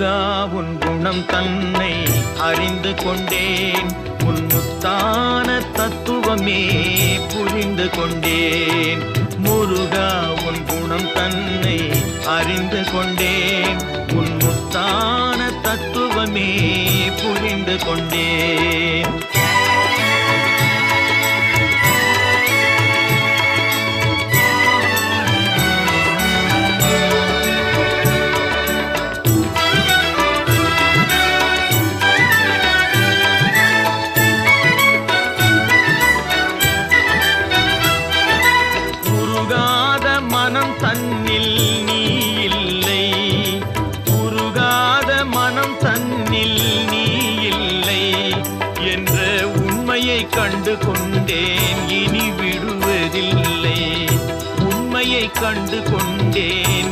முருகா உன் குணம் தன்னை அறிந்து கொண்டேன், உன் முத்தான தத்துவமே புரிந்து கொண்டேன். முருகா உன் குணம் தன்னை அறிந்து கொண்டேன், உன் முத்தான தத்துவமே புரிந்து கொண்டேன். மனம் தன்னில் நீ இல்லை, உருகாத மனம் தன்னில் நீ இல்லை என்ற உண்மையை கண்டு கொண்டேன், இனி விடுவதில்லை. உண்மையை கண்டு கொண்டேன்,